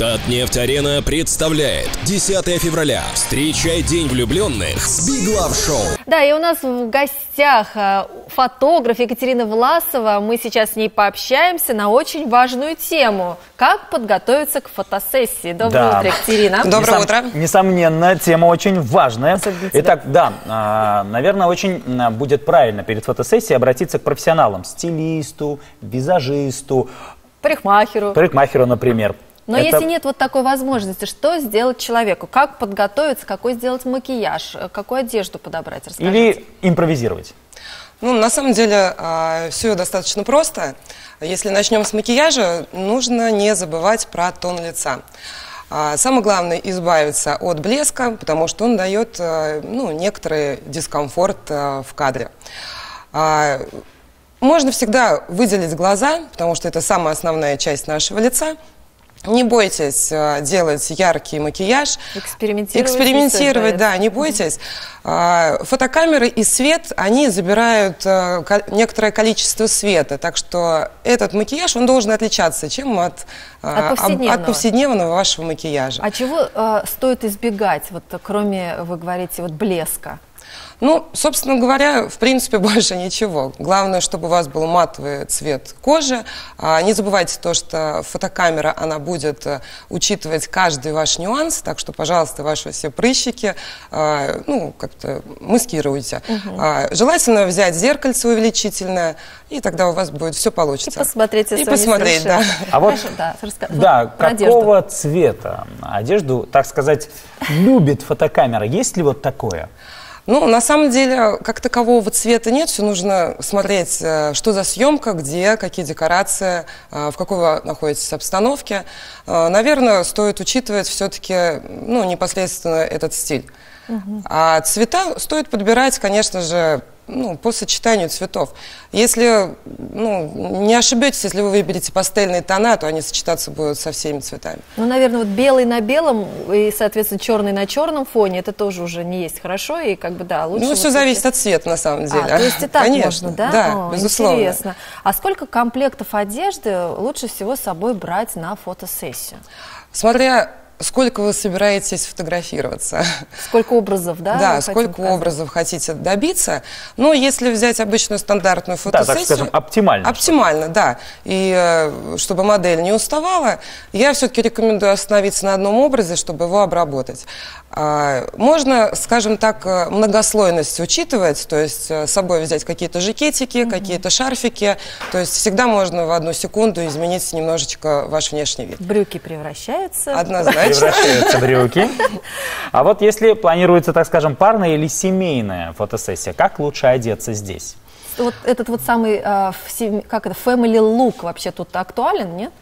Татнефть-арена представляет 10 февраля. Встречай День влюбленных с Big Love Show. Да, и у нас в гостях фотограф Екатерина Власова. Мы сейчас с ней пообщаемся на очень важную тему. Как подготовиться к фотосессии. Доброе утро, Екатерина. Доброе утро. Несомненно, тема очень важная. Итак, да, наверное, очень будет правильно перед фотосессией обратиться к профессионалам. Стилисту, визажисту. Парикмахеру, например. Но если нет вот такой возможности, что сделать человеку? Как подготовиться, какой сделать макияж, какую одежду подобрать? Расскажите. Или импровизировать? Ну, на самом деле, все достаточно просто. Если начнем с макияжа, нужно не забывать про тон лица. Самое главное – избавиться от блеска, потому что он дает некоторый дискомфорт в кадре. Можно всегда выделить глаза, потому что это самая основная часть нашего лица. Не бойтесь делать яркий макияж. Экспериментировать, да, не бойтесь. Фотокамеры и свет, они забирают некоторое количество света, так что этот макияж, он должен отличаться, чем от повседневного вашего макияжа. А чего стоит избегать, вот, кроме, вы говорите, вот блеска? Ну, собственно говоря, в принципе, больше ничего. Главное, чтобы у вас был матовый цвет кожи. Не забывайте то, что фотокамера, она будет учитывать каждый ваш нюанс, так что, пожалуйста, ваши все прыщики, как-то маскируйте. Желательно взять зеркальце увеличительное, и тогда у вас будет все получится. И посмотреть, и посмотреть, да. А вот, какого цвета одежду, так сказать, любит фотокамера? Есть ли вот такое? Ну, на самом деле, как такового цвета нет, все нужно смотреть, что за съемка, где, какие декорации, в какой вы находитесь обстановке. Наверное, стоит учитывать все-таки, непосредственно этот стиль. А цвета стоит подбирать, конечно же, по сочетанию цветов. Если, не ошибетесь, если вы выберете пастельные тона, то они сочетаться будут со всеми цветами. Ну, наверное, вот белый на белом и, соответственно, черный на черном фоне, это тоже уже не есть хорошо, и лучше... Ну, все зависит от цвета, на самом деле. То есть и так конечно, можно, да? Да, безусловно. Интересно. А сколько комплектов одежды лучше всего с собой брать на фотосессию? Смотря сколько вы собираетесь фотографироваться. Сколько образов, да? Да, сколько образов хотите добиться. Но если взять обычную стандартную фотосессию... Да, так скажем, оптимально. Оптимально, да. И чтобы модель не уставала, я все-таки рекомендую остановиться на одном образе, чтобы его обработать. Можно, скажем так, многослойность учитывать, то есть с собой взять какие-то жакетики, какие-то шарфики. То есть всегда можно в одну секунду изменить немножечко ваш внешний вид. Брюки превращаются. Однозначно. Превращаются брюки. А вот если планируется, так скажем, парная или семейная фотосессия, как лучше одеться здесь? Вот этот вот самый, family look вообще тут актуален, нет?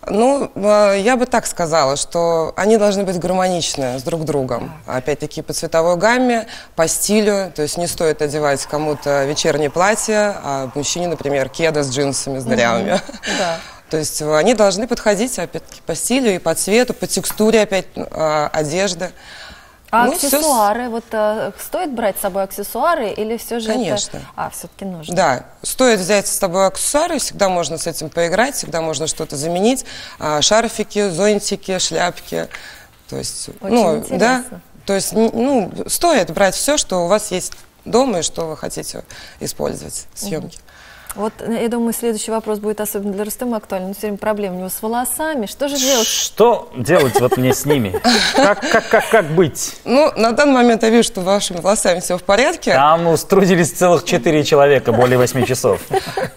Ну, я бы так сказала, что они должны быть гармоничны с друг другом. Опять-таки по цветовой гамме, по стилю. То есть не стоит одевать кому-то вечернее платье, а мужчине, например, кеда с джинсами, с дырявыми. Да. То есть они должны подходить, опять-таки, по стилю и по цвету, по текстуре, опять, одежды. А аксессуары? Вот стоит брать с собой аксессуары или все же Конечно. это... все-таки нужно. Да, стоит взять с собой аксессуары, всегда можно с этим поиграть, всегда можно что-то заменить. Шарфики, зонтики, шляпки. То есть, очень интересно. Да, то есть, стоит брать все, что у вас есть дома и что вы хотите использовать в съемке. Вот, я думаю, следующий вопрос будет особенно для Рустема актуальным. Все время проблема у него с волосами. Что же делать? Что делать вот мне с ними? Как быть? Ну, на данный момент я вижу, что с вашими волосами все в порядке. Там струдились целых 4 человека, более 8 часов.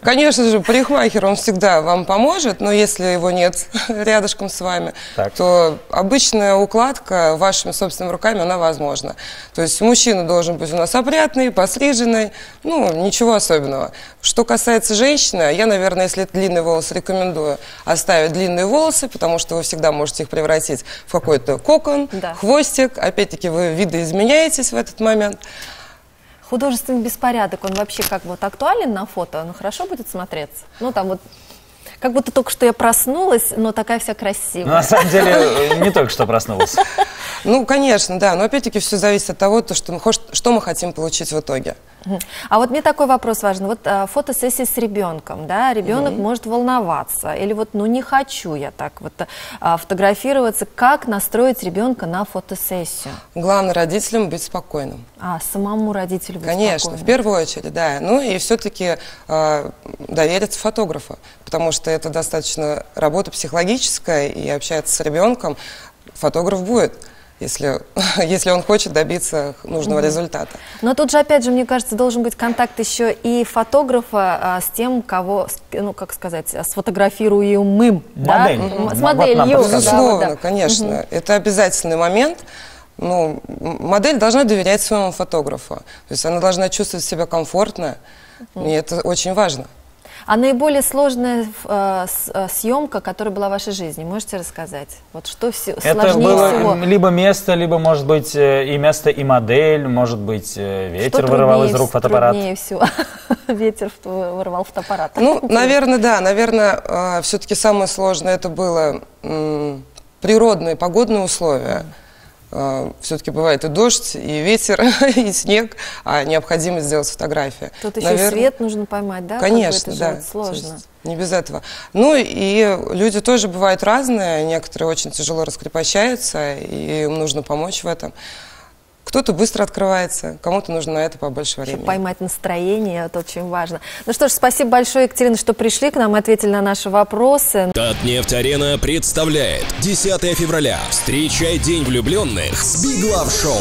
Конечно же, парикмахер, он всегда вам поможет, но если его нет рядышком с вами, то обычная укладка вашими собственными руками, она возможна. То есть мужчина должен быть у нас опрятный, постриженный, ничего особенного. Что касается женщины, я, наверное, если это длинные волосы, рекомендую оставить длинные волосы, потому что вы всегда можете их превратить в какой-то кокон, хвостик. Опять-таки вы видоизменяетесь в этот момент. Художественный беспорядок, он вообще как вот актуален на фото? Он хорошо будет смотреться? Там вот как будто только что я проснулась, но такая вся красивая. На самом деле, не только что проснулась. Ну, конечно, да, но опять-таки все зависит от того, что мы хотим получить в итоге. А вот мне такой вопрос важен. Вот фотосессия с ребенком, да, ребенок может волноваться, или вот, ну, не хочу я так вот фотографироваться. Как настроить ребенка на фотосессию? Главное родителям быть спокойным. Самому родителю быть Конечно, спокойным. в первую очередь, да. Ну и все-таки довериться фотографу, потому что это достаточно работа психологическая, и общаться с ребенком фотограф будет, если он хочет добиться нужного результата. Но тут же, опять же, мне кажется, должен быть контакт еще и фотографа с тем, кого, ну, как сказать, сфотографируемым. Модель. Да? С моделью. Безусловно, конечно. Это обязательный момент. Ну, модель должна доверять своему фотографу. То есть она должна чувствовать себя комфортно, и это очень важно. А наиболее сложная съемка, которая была в вашей жизни, можете рассказать? Вот что сложнее это было всего? Либо место, либо, может быть, и место, и модель, может быть, ветер вырывал из рук фотоаппарат. Труднее всего? Ветер вырвал фотоаппарат. Ну, наверное, да. Наверное, все-таки самое сложное это было природные, погодные условия. Все-таки бывает и дождь, и ветер, и снег, а необходимо сделать фотографию. Тут еще и свет нужно поймать, да? Конечно, да. Это сложно. Не без этого. Ну и люди тоже бывают разные, некоторые очень тяжело раскрепощаются, и им нужно помочь в этом. Кто-то быстро открывается, кому-то нужно на это побольше времени. Поймать настроение, это очень важно. Ну что ж, спасибо большое, Екатерина, что пришли к нам, ответили на наши вопросы. Татнефть-арена представляет 10 февраля. Встречай День влюбленных с Big Love Show.